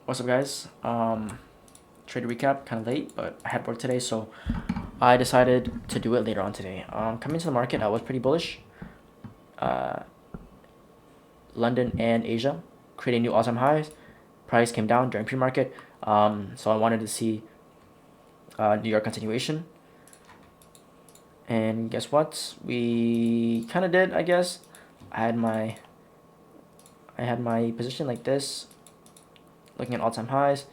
What's up, guys? Trade recap, kind of late, but I had work today, so I decided to do it later on today. Coming to the market, I was pretty bullish. Uh, London and Asia creating new all-time highs. Price came down during pre-market, so I wanted to see New York continuation. And guess what? We kind of did, I guess. I had my position like this, looking at all-time highs.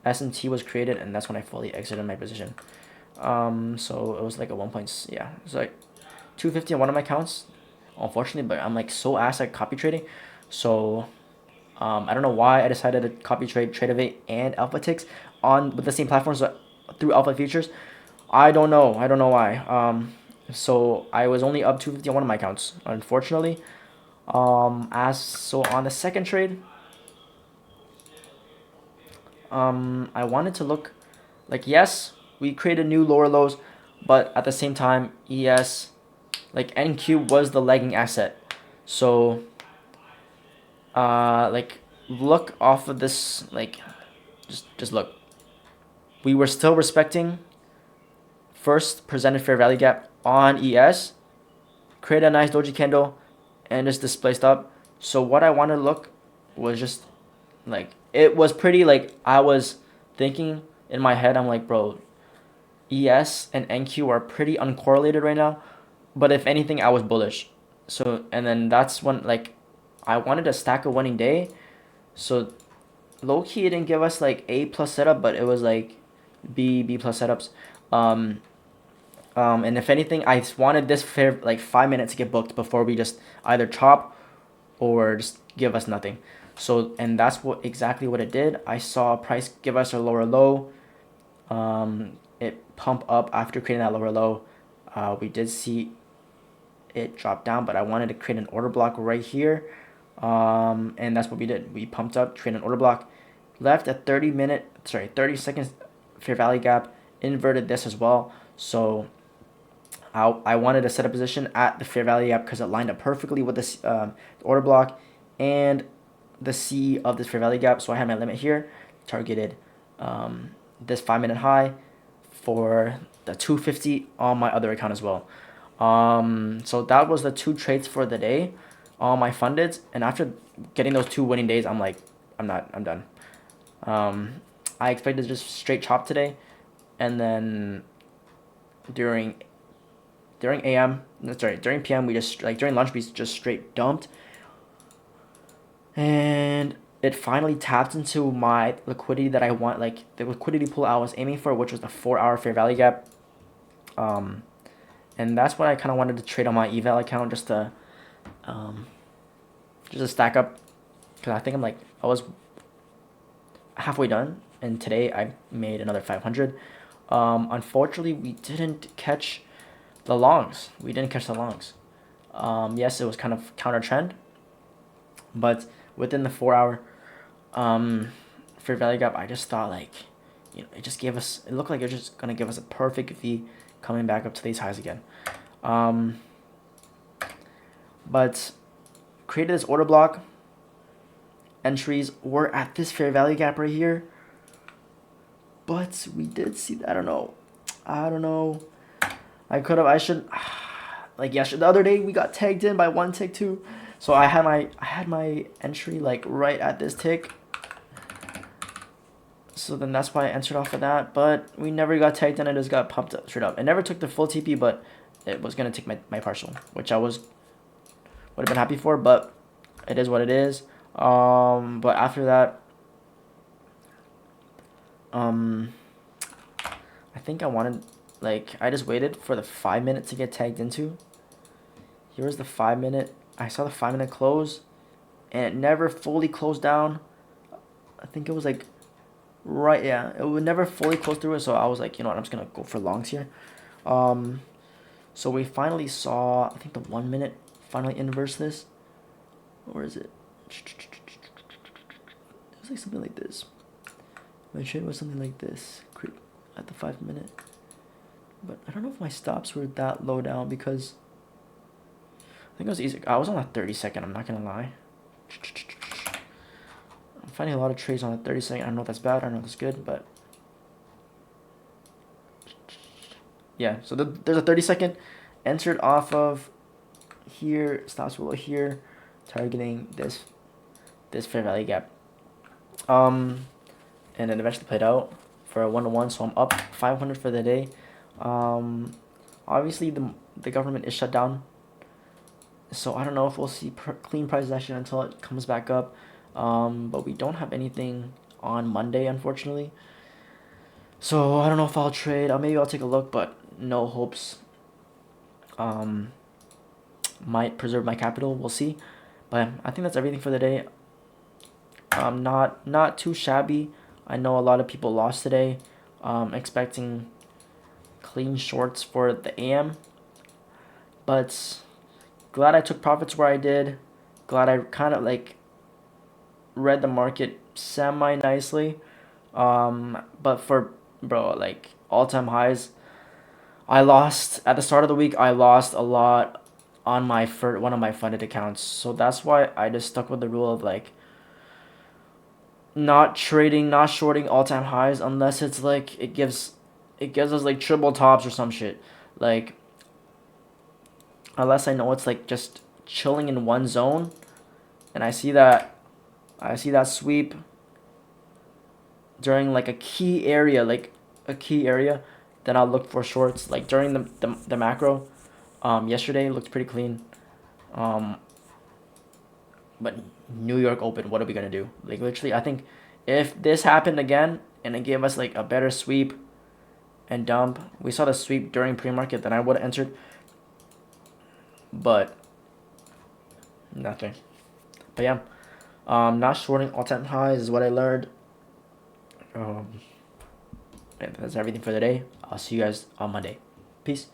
S&T was created, and that's when I fully exited my position. So it was like a 1 point, yeah, it was like 250 on one of my accounts, unfortunately, but I'm like so ass at copy trading. So I don't know why I decided to copy trade Tradeovate and Alpha Ticks on with the same platforms through Alpha Futures. I don't know. I don't know why. So I was only up 250 on one of my accounts, unfortunately. As so on the second trade, I wanted to look like, yes, we created new lower lows, but at the same time, ES, like NQ was the lagging asset. So like look off of this, like just look. We were still respecting first presented fair value gap on ES, create a nice doji candle, and just displaced up. So what I wanted to look was just like, it was pretty, like I was thinking in my head, I'm like, bro, ES and NQ are pretty uncorrelated right now, but if anything, I was bullish. So and then that's when, like, I wanted to stack a winning day. So low key it didn't give us like A plus setup, but it was like B plus setups. Um, and if anything, I wanted this fair like 5 minutes to get booked before we just either chop or just give us nothing. So and that's what exactly what it did. I saw price give us a lower low. It pump up after creating that lower low. We did see it drop down, but I wanted to create an order block right here. And that's what we did. We pumped up, created an order block, left a 30 seconds fair value gap, inverted this as well. So I wanted to set a position at the fair value gap because it lined up perfectly with this order block and the C of this fair value gap. So I had my limit here, targeted this 5 minute high for the 250 on my other account as well. So that was the two trades for the day, all my fundeds. And after getting those two winning days, I'm like, I'm done. I expected just straight chop today, and then during during PM we just, like during lunch we just straight dumped, and it finally tapped into my liquidity that I want, like the liquidity pool I was aiming for, which was the 4 hour fair value gap. And that's what I kind of wanted to trade on my eval account, just to stack up, because I think I was halfway done, and today I made another 500. Unfortunately, we didn't catch the longs. Yes, it was kind of counter trend, but within the 4 hour fair value gap, I just thought, like, it just gave us, it looked like it was just gonna give us a perfect V coming back up to these highs again. But created this order block. Entries were at this fair value gap right here, but we did see, I don't know. I should, like yesterday, the other day we got tagged in by one tick too. So I had my entry like right at this tick. So then that's why I entered off of that, but we never got tagged in. It just got pumped up, straight up. It never took the full TP, but it was gonna take my partial, which I would have been happy for, but it is what it is. But after that, I think I just waited for the 5 minutes to get tagged into. Here was the 5 minute. I saw the 5 minute close, and it never fully closed down. I think it was like, right, yeah, it would never fully close through it. So I was like, you know what, I'm just gonna go for longs here. So we finally saw, I think the 1 minute finally inverse this. Where is it? It was like something like this. My trade was something like this at the 5 minute. But I don't know if my stops were that low down, because I think it was easy. I was on a 30 second, I'm not gonna lie. finding a lot of trades on the 30-second. I don't know if that's bad. I don't know if that's good, but yeah. So there's a 30-second entered off of here, stops below here, targeting this fair value gap. And then eventually played out for a 1-to-1. So I'm up 500 for the day. Obviously the government is shut down, so I don't know if we'll see clean prices action until it comes back up. But we don't have anything on Monday, unfortunately. So I don't know if I'll trade. Maybe I'll take a look, but no hopes. Might preserve my capital. We'll see. But I think that's everything for the day. Not too shabby. I know a lot of people lost today. Expecting clean shorts for the AM. But glad I took profits where I did. Glad I kind of like read the market semi nicely. But for bro, like all-time highs, I lost at the start of the week. I lost a lot on my one of my funded accounts. So that's why I just stuck with the rule of like not trading, not shorting all-time highs unless it's like it gives us like triple tops or some shit. Like unless I know it's like just chilling in one zone and I see that sweep during like a key area, then I'll look for shorts. Like during the macro, yesterday looked pretty clean. But New York Open, what are we gonna do? Like literally, I think if this happened again and it gave us like a better sweep and dump, we saw the sweep during pre-market, then I would have entered. But nothing. But yeah, not shorting all-time highs is what I learned. And that's everything for the day. I'll see you guys on Monday. Peace.